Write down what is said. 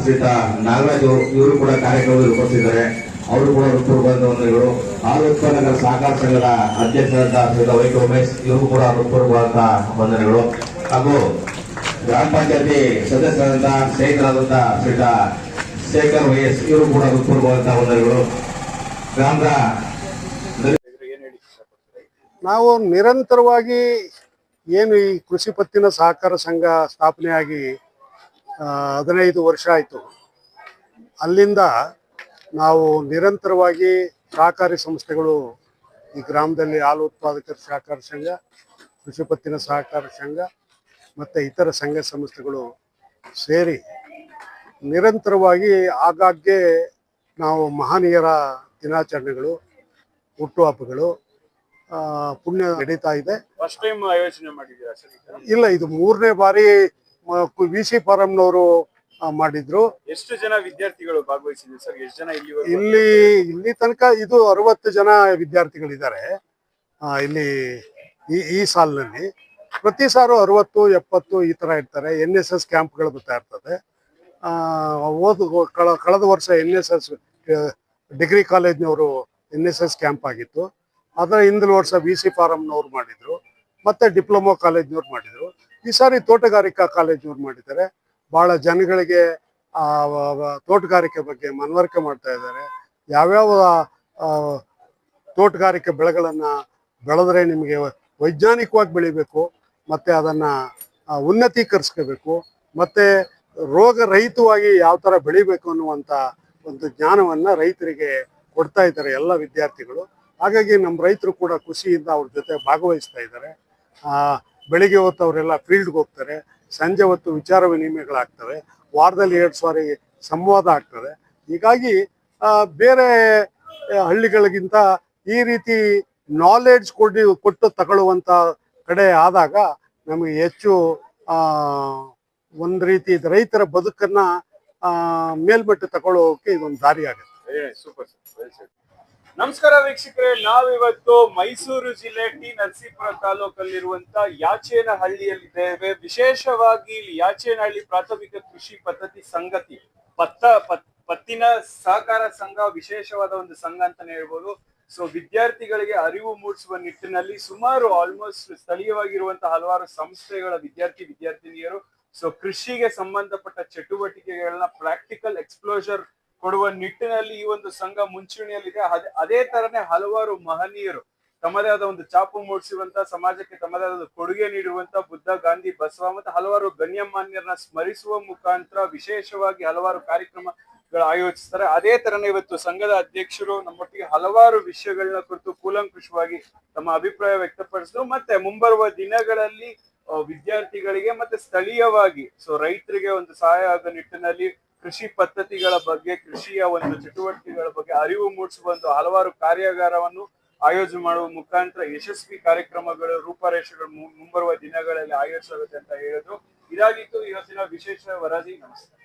ಶ್ರೀತಾ ನಾಗರಾಜ್ ಇವರು ಕೂಡ ಕಾರ್ಯಕ್ರಮದಲ್ಲಿ ಉಪಸ್ಥಿತಿದ್ದಾರೆ. ಅವರು ಕೂಡ ಹೃತ್ಪೂರ್ವಕ ವಂದನೆಗಳು. ಹಾಲು ಉತ್ಪನ್ನಗಳ ಸಹಕಾರ ಸಂಘದ ಅಧ್ಯಕ್ಷರಾದ ಶ್ರೀತಾ ವೈಕೆ ಉಮೇಶ್ ಇವರು ಕೂಡ ಹೃತ್ಪೂರ್ವಕ ವಂದನೆಗಳು. ಹಾಗೂ ಗ್ರಾಮ ಪಂಚಾಯತಿ ಸದಸ್ಯರಾದಂತಹ ಸ್ನೇಹಿತರಾದಂತಹ ಶ್ರೀತಾ ಶೇಖರ್ ವೈಎಸ್ ಇವರು ಕೂಡ ಹೃತ್ಪೂರ್ವಕ ವಂದನೆಗಳು. ಗ್ರಾಮದ ನಾವು ನಿರಂತರವಾಗಿ ಏನು ಈ ಕೃಷಿ ಪತ್ತಿನ ಸಹಕಾರ ಸಂಘ ಸ್ಥಾಪನೆಯಾಗಿ 15 ವರ್ಷ ಆಯಿತು. ಅಲ್ಲಿಂದ ನಾವು ನಿರಂತರವಾಗಿ ಸಹಕಾರಿ ಸಂಸ್ಥೆಗಳು ಈ ಗ್ರಾಮದಲ್ಲಿ ಹಾಲು ಉತ್ಪಾದಕರ ಸಹಕಾರ ಸಂಘ, ಕೃಷಿ ಪತ್ತಿನ ಸಹಕಾರ ಸಂಘ ಮತ್ತು ಇತರ ಸಂಘ ಸಂಸ್ಥೆಗಳು ಸೇರಿ ನಿರಂತರವಾಗಿ ಆಗಾಗ್ಗೆ ನಾವು ಮಹನೀಯರ ದಿನಾಚರಣೆಗಳು, ಹುಟ್ಟುಹಬ್ಬಗಳು, ಪುಣ್ಯ ನಡೀತಾ ಇದೆ. ಫಸ್ಟ್ ಟೈಮ್ ಆಯೋಜನೆ ಮಾಡಿದ್ದೀರಾ ಸರ್? ಇಲ್ಲ, ಇದು 3ನೇ ಬಾರಿ VC ಫಾರಂನವರು ಮಾಡಿದ್ರು. ಎಷ್ಟು ಜನ ವಿದ್ಯಾರ್ಥಿಗಳು ಭಾಗವಹಿಸಿದ್ರು ಸರ್? ಎಷ್ಟು ಜನ ಇಲ್ಲಿ ತನಕ ಇದು 60 ಜನ ವಿದ್ಯಾರ್ಥಿಗಳಿದ್ದಾರೆ. ಇಲ್ಲಿ ಈ ಸಾಲಿನಲ್ಲಿ ಪ್ರತಿ ಸಾರು 60-70 ಈ ತರ ಇರ್ತಾರೆ. NSS ಕ್ಯಾಂಪ್ಗಳು ಬರ್ತಾ ಇರ್ತದೆ. ಕಳೆದ ವರ್ಷ NSS ಡಿಗ್ರಿ ಕಾಲೇಜ್ನವರು NSS ಕ್ಯಾಂಪ್ ಆಗಿತ್ತು. ಅದರ ಹಿಂದಿನ ವರ್ಷ VC ಫಾರಂನವ್ರು ಮಾಡಿದ್ರು, ಮತ್ತೆ ಡಿಪ್ಲೊಮಾ ಕಾಲೇಜ್ನವ್ರು ಮಾಡಿದ್ರು. ಈ ಸಾರಿ ತೋಟಗಾರಿಕಾ ಕಾಲೇಜ್ನವ್ರು ಮಾಡಿದ್ದಾರೆ. ಬಹಳ ಜನಗಳಿಗೆ ತೋಟಗಾರಿಕೆ ಬಗ್ಗೆ ಮನವರಿಕೆ ಮಾಡ್ತಾ ಇದ್ದಾರೆ. ಯಾವ್ಯಾವ ತೋಟಗಾರಿಕೆ ಬೆಳೆಗಳನ್ನ ಬೆಳೆದ್ರೆ ನಿಮಗೆ ವೈಜ್ಞಾನಿಕವಾಗಿ ಬೆಳಿಬೇಕು, ಮತ್ತೆ ಅದನ್ನ ಉನ್ನತೀಕರಿಸ್ಕೋಬೇಕು, ಮತ್ತೆ ರೋಗ ರಹಿತವಾಗಿ ಯಾವ ತರ ಬೆಳಿಬೇಕು ಅನ್ನುವಂತ ಒಂದು ಜ್ಞಾನವನ್ನ ರೈತರಿಗೆ ಕೊಡ್ತಾ ಇದ್ದಾರೆ ಎಲ್ಲ ವಿದ್ಯಾರ್ಥಿಗಳು. ಹಾಗಾಗಿ ನಮ್ಮ ರೈತರು ಕೂಡ ಖುಷಿಯಿಂದ ಅವ್ರ ಜೊತೆ ಭಾಗವಹಿಸ್ತಾ ಇದ್ದಾರೆ. ಬೆಳಿಗ್ಗೆ ಹೊತ್ತು ಅವರೆಲ್ಲ ಫೀಲ್ಡ್ಗೆ ಹೋಗ್ತಾರೆ, ಸಂಜೆ ಹೊತ್ತು ವಿಚಾರ ವಿನಿಮಯಗಳಾಗ್ತವೆ, ವಾರದಲ್ಲಿ 2 ಸಾರಿ ಸಂವಾದ ಆಗ್ತದೆ. ಹೀಗಾಗಿ ಬೇರೆ ಹಳ್ಳಿಗಳಿಗಿಂತ ಈ ರೀತಿ ನಾಲೆಡ್ಜ್ ಕೊಟ್ಟು ತಗೊಳ್ಳುವಂಥ ಕಡೆ ಆದಾಗ ನಮಗೆ ಹೆಚ್ಚು ಒಂದು ರೀತಿ ರೈತರ ಬದುಕನ್ನ ಮೇಲ್ಮಟ್ಟ ತಗೊಳ್ಳೋಕೆ ಇದೊಂದು ದಾರಿ ಆಗುತ್ತೆ. Super sir. ನಮಸ್ಕಾರ ವೀಕ್ಷಕರೇ, ನಾವಿವತ್ತು ಮೈಸೂರು ಜಿಲ್ಲೆ ಟಿ ನರಸೀಪುರ ತಾಲೂಕಲ್ಲಿರುವಂತ ಯಾಚೇನಹಳ್ಳಿಯಲ್ಲಿದ್ದೇವೆ. ವಿಶೇಷವಾಗಿ ಇಲ್ಲಿ ಯಾಚೇನಹಳ್ಳಿ ಪ್ರಾಥಮಿಕ ಕೃಷಿ ಪದ್ಧತಿ ಸಂಗತಿ ಪತ್ತಿನ ಸಹಕಾರ ಸಂಘ ವಿಶೇಷವಾದ ಒಂದು ಸಂಘ ಅಂತಾನೆ ಹೇಳ್ಬೋದು. ಸೊ ವಿದ್ಯಾರ್ಥಿಗಳಿಗೆ ಅರಿವು ಮೂಡಿಸುವ ನಿಟ್ಟಿನಲ್ಲಿ ಸುಮಾರು ಆಲ್ಮೋಸ್ಟ್ ಸ್ಥಳೀಯವಾಗಿರುವಂತಹ ಹಲವಾರು ಸಂಸ್ಥೆಗಳ ವಿದ್ಯಾರ್ಥಿನಿಯರು ಸೊ ಕೃಷಿಗೆ ಸಂಬಂಧಪಟ್ಟ ಚಟುವಟಿಕೆಗಳನ್ನ ಪ್ರಾಕ್ಟಿಕಲ್ ಎಕ್ಸ್ಪ್ಲೋಜರ್ ಕೊಡುವ ನಿಟ್ಟಿನಲ್ಲಿ ಈ ಒಂದು ಸಂಘ ಮುಂಚೂಣಿಯಲ್ಲಿದೆ. ಅದೇ ತರನೇ ಹಲವಾರು ಮಹನೀಯರು ತಮ್ಮದೇ ಆದ ಒಂದು ಛಾಪು ಮೂಡಿಸುವಂತ, ಸಮಾಜಕ್ಕೆ ತಮ್ಮದೇ ಆದ ಕೊಡುಗೆ ನೀಡಿರುವಂತ ಬುದ್ಧ, ಗಾಂಧಿ, ಬಸವ ಮತ್ತು ಹಲವಾರು ಗಣ್ಯಮಾನ್ಯರನ್ನ ಸ್ಮರಿಸುವ ಮುಖಾಂತರ ವಿಶೇಷವಾಗಿ ಹಲವಾರು ಕಾರ್ಯಕ್ರಮಗಳು ಆಯೋಜಿಸ್ತಾರೆ. ಅದೇ ತರನೇ ಇವತ್ತು ಸಂಘದ ಅಧ್ಯಕ್ಷರು ನಮ್ಮೊಟ್ಟಿಗೆ ಹಲವಾರು ವಿಷಯಗಳನ್ನ ಕುರಿತು ಕೂಲಂಕುಷವಾಗಿ ತಮ್ಮ ಅಭಿಪ್ರಾಯ ವ್ಯಕ್ತಪಡಿಸಿದ್ರು. ಮತ್ತೆ ಮುಂಬರುವ ದಿನಗಳಲ್ಲಿ ವಿದ್ಯಾರ್ಥಿಗಳಿಗೆ ಮತ್ತೆ ಸ್ಥಳೀಯವಾಗಿ ಸೊ ರೈತರಿಗೆ ಒಂದು ಸಹಾಯ ಆಗೋ ನಿಟ್ಟಿನಲ್ಲಿ ಕೃಷಿ ಪದ್ಧತಿಗಳ ಬಗ್ಗೆ, ಕೃಷಿಯ ಒಂದು ಚಟುವಟಿಕೆಗಳ ಬಗ್ಗೆ ಅರಿವು ಮೂಡಿಸುವ ಒಂದು ಹಲವಾರು ಕಾರ್ಯಾಗಾರವನ್ನು ಆಯೋಜನೆ ಮಾಡುವ ಮುಖಾಂತರ ಯಶಸ್ವಿ ಕಾರ್ಯಕ್ರಮಗಳು, ರೂಪರೇಷೆಗಳು ಮುಂಬರುವ ದಿನಗಳಲ್ಲಿ ಆಯೋಜಿಸಲಾಗುತ್ತೆ ಅಂತ ಹೇಳಿದ್ರು. ಇದಾಗಿತ್ತು ಇವತ್ತಿನ ವಿಶೇಷ ವರದಿ. ನಮಸ್ಕಾರ.